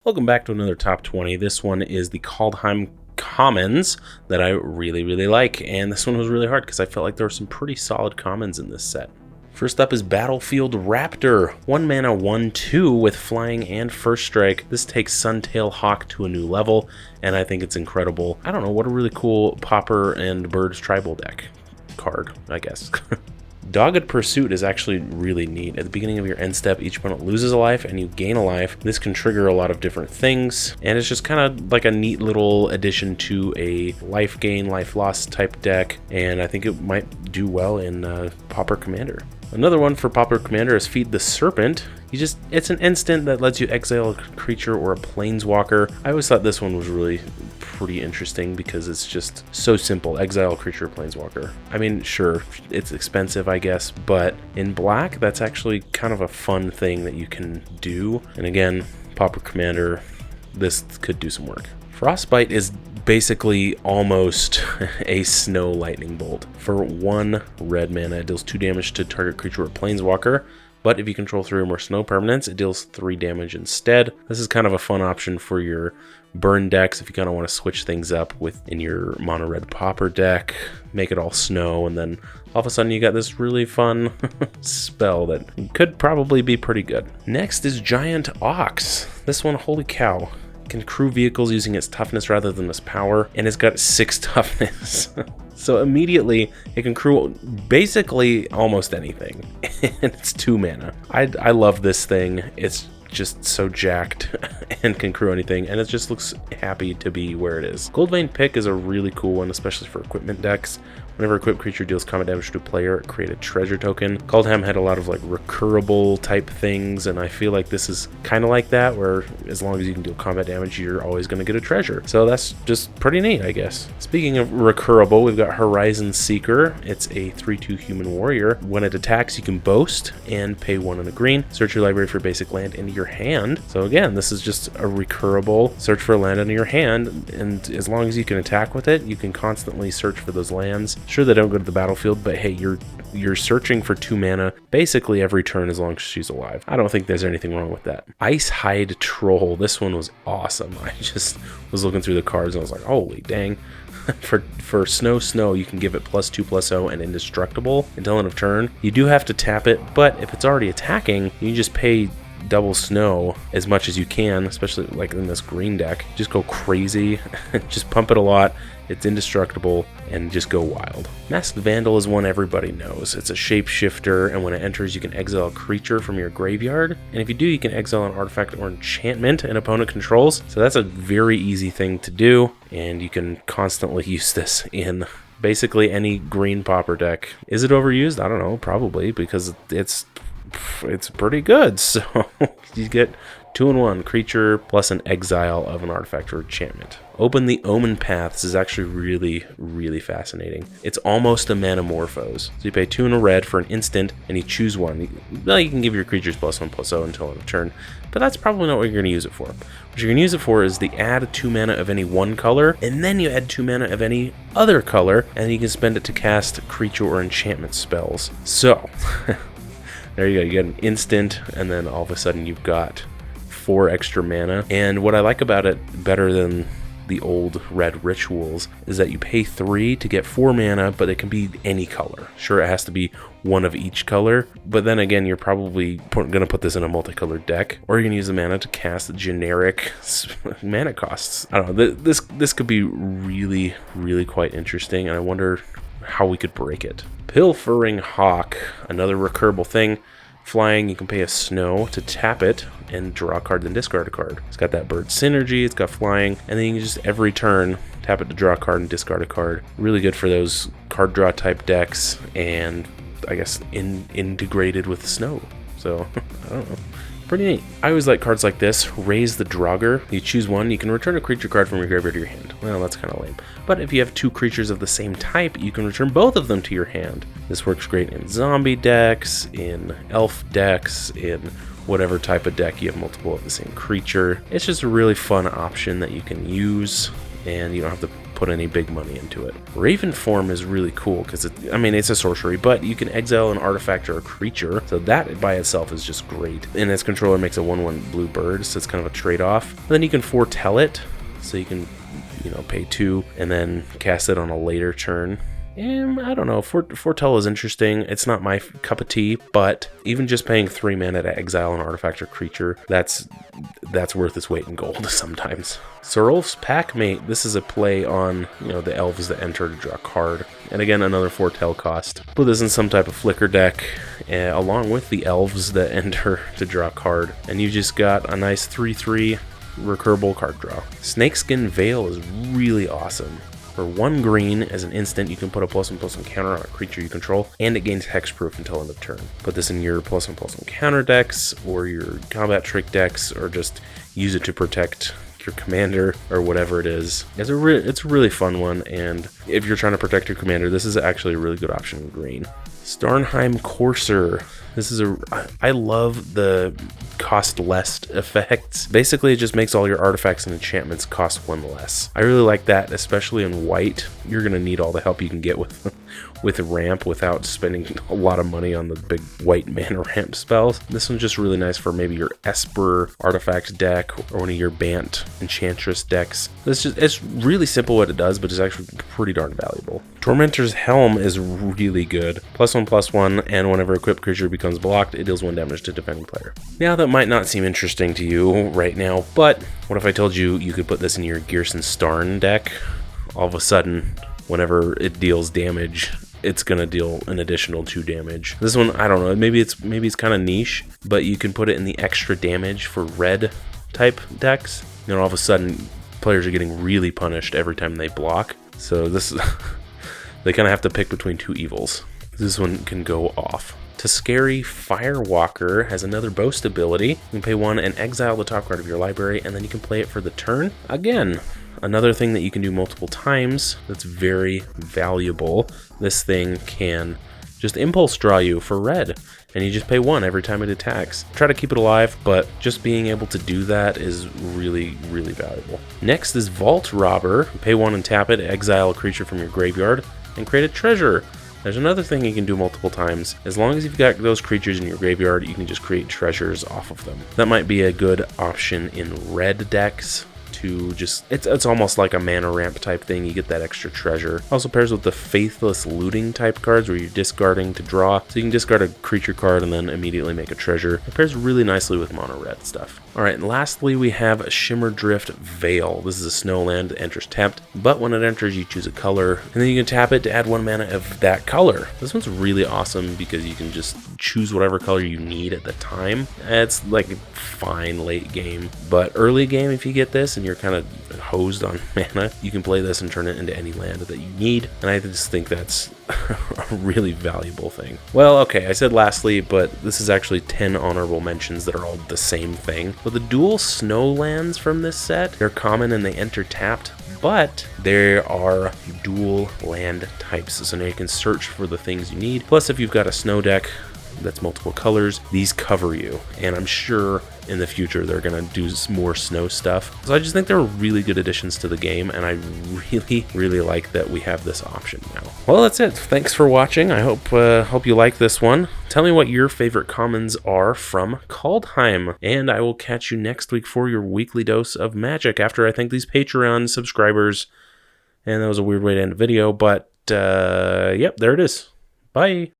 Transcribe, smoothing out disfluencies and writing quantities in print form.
Welcome back to another top 20. This one is the Kaldheim Kommons that I really like, and this one was really hard because I felt like there were some pretty solid commons in this set. First up is Battlefield Raptor, 1 mana 1/2 with flying and first strike. This takes Suntail Hawk to a new level, and I think it's incredible. I don't know, what a really cool Popper and Birds tribal deck card, I guess. Dogged Pursuit is actually really neat. At the beginning of your end step, each opponent loses a life and you gain a life. This can trigger a lot of different things, and it's just kind of like a neat little addition to a life gain, life loss type deck, and I think it might do well in Pauper Commander. Another one for Pauper Commander is Feed the Serpent. It's an instant that lets you exile a creature or a planeswalker. I always thought this one was really pretty interesting because it's just so simple. Exile a creature or planeswalker. I mean, sure, it's expensive, I guess, but in black, that's actually kind of a fun thing that you can do. And again, Pauper Commander, this could do some work. Frostbite is basically almost a snow lightning bolt. For 1 red mana, it deals 2 damage to target creature or planeswalker, but if you control 3 or more snow permanents, it deals 3 damage instead. This is kind of a fun option for your burn decks if you kind of want to switch things up in your mono red Pauper deck, make it all snow, and then all of a sudden you got this really fun spell that could probably be pretty good. Next is Giant Ox. This one, holy cow, can crew vehicles using its toughness rather than its power, and it's got 6 toughness. So immediately it can crew basically almost anything, and it's 2 mana. I love this thing. It's just so jacked and can crew anything, and it just looks happy to be where it is. Vpick is a really cool one, especially for equipment decks. Whenever equipped creature deals combat damage to a player, create a treasure token. Kaldheim had a lot of like recurable type things, and I feel like this is kind of like that, where as long as you can deal combat damage, you're always going to get a treasure. So that's just pretty neat, I guess. Speaking of recurable, we've got Horizon Seeker. It's a 3/2 human warrior. When it attacks, you can boast and pay 1 and a green. Search your library for basic land into your hand. So again, this is just a recurable search for a land into your hand, and as long as you can attack with it, you can constantly search for those lands. Sure, they don't go to the battlefield, but hey, you're searching for 2 mana basically every turn as long as she's alive. I don't think there's anything wrong with that. Icehide Troll. This one was awesome. I just was looking through the cards and I was like, holy dang. For snow, you can give it +2/+0 and indestructible until end of turn. You do have to tap it, but if it's already attacking, you can just pay double snow as much as you can, especially like in this green deck. Just go crazy, just pump it a lot. It's indestructible, and just go wild. Masked Vandal is one everybody knows. It's a shapeshifter, and when it enters, you can exile a creature from your graveyard. And if you do, you can exile an artifact or enchantment an opponent controls. So that's a very easy thing to do, and you can constantly use this in basically any green Pauper deck. Is it overused? I don't know, probably, because it's pretty good. So you get 2-in-1 creature plus an exile of an artifact or enchantment. Open the Omen Paths is actually really fascinating. It's almost a Manamorphose. So you pay 2 and a red for an instant, and you choose one. Well, you can give your creatures +1/+0 until end of turn, but that's probably not what you're going to use it for. What you're going to use it for is the add 2 mana of any one color, and then you add 2 mana of any other color, and you can spend it to cast creature or enchantment spells. So there you go. You get an instant, and then all of a sudden you've got 4 extra mana. And what I like about it better than the old red rituals is that you pay 3 to get 4 mana, but it can be any color. Sure, it has to be one of each color, but then again, you're probably going to put this in a multicolored deck, or you can use the mana to cast generic mana costs. I don't know, this could be really quite interesting, and I wonder how we could break it. Pillfurring Hawk, another recurable thing. Flying, you can pay a snow to tap it and draw a card, then discard a card. It's got that bird synergy, it's got flying, and then you can just every turn tap it to draw a card and discard a card. Really good for those card draw type decks, and I guess integrated with snow. So I don't know. Pretty neat. I always like cards like this. Raise the Draugr. You choose one, you can return a creature card from your graveyard to your hand. Well, that's kind of lame. But if you have 2 creatures of the same type, you can return both of them to your hand. This works great in zombie decks, in elf decks, in whatever type of deck you have multiple of the same creature. It's just a really fun option that you can use, and you don't have to put any big money into it. Raven form is really cool because it's a sorcery, but you can exile an artifact or a creature, so that by itself is just great. And its controller makes a 1/1 blue bird, so it's kind of a trade-off. And then you can foretell it, so you can, pay 2 and then cast it on a later turn. And I don't know, foretell is interesting. It's not my cup of tea, but even just paying 3 mana to exile an artifact or creature, that's worth its weight in gold sometimes. Sorulf's Packmate, this is a play on, the elves that enter to draw a card. And again, another foretell cost. Put this in some type of flicker deck, along with the elves that enter to draw a card. And you just got a nice 3/3 recurable card draw. Snakeskin Veil is really awesome. For 1 green, as an instant, you can put a +1/+1 counter on a creature you control, and it gains hexproof until end of turn. Put this in your +1/+1 counter decks, or your combat trick decks, or just use it to protect your commander, or whatever it is. It's a really fun one, and if you're trying to protect your commander, this is actually a really good option in green. Starnheim Corser. I love the cost less effects. Basically, it just makes all your artifacts and enchantments cost 1 less. I really like that, especially in white. You're gonna need all the help you can get with ramp without spending a lot of money on the big white mana ramp spells. This one's just really nice for maybe your Esper artifact deck or one of your Bant Enchantress decks. It's really simple what it does, but it's actually pretty darn valuable. Tormentor's Helm is really good. +1/+1, and whenever equipped creature becomes blocked, it deals 1 damage to defending player. Now that might not seem interesting to you right now, but what if I told you you could put this in your Gearson Starn deck? All of a sudden, whenever it deals damage, it's gonna deal an additional 2 damage. This one, I don't know, maybe it's kind of niche, but you can put it in the extra damage for red type decks. All of a sudden, players are getting really punished every time they block. So this is they kind of have to pick between 2 evils. This one can go off. Scary Firewalker has another boast ability. You can pay 1 and exile the top card of your library, and then you can play it for the turn. Again, another thing that you can do multiple times that's very valuable. This thing can just impulse draw you for red, and you just pay 1 every time it attacks. Try to keep it alive, but just being able to do that is really, really valuable. Next is Vault Robber. Pay 1 and tap it, exile a creature from your graveyard, and create a treasure. There's another thing you can do multiple times. As long as you've got those creatures in your graveyard, you can just create treasures off of them. That might be a good option in red decks to just, it's almost like a mana ramp type thing. You get that extra treasure. Also pairs with the Faithless Looting type cards where you're discarding to draw. So you can discard a creature card and then immediately make a treasure. It pairs really nicely with mono red stuff. Alright, and lastly we have Shimmer Drift Veil. This is a snowland that enters tapped, but when it enters you choose a color, and then you can tap it to add 1 mana of that color. This one's really awesome because you can just choose whatever color you need at the time. It's like fine late game, but early game if you get this and you're kind of hosed on mana, you can play this and turn it into any land that you need, and I just think that's a really valuable thing. Well, okay, I said lastly, but this is actually 10 honorable mentions that are all the same thing. But the dual Snowlands from this set, they're common and they enter tapped, but there are dual land types, so now you can search for the things you need. Plus, if you've got a snow deck that's multiple colors, these cover you, and I'm sure in the future they're gonna do more snow stuff. So I just think they're really good additions to the game, and I really like that we have this option now. Well, that's it. Thanks for watching. I hope you like this one. Tell me what your favorite commons are from Kaldheim, and I will catch you next week for your weekly dose of magic after I thank these Patreon subscribers. And that was a weird way to end a video, but yep, there it is. Bye.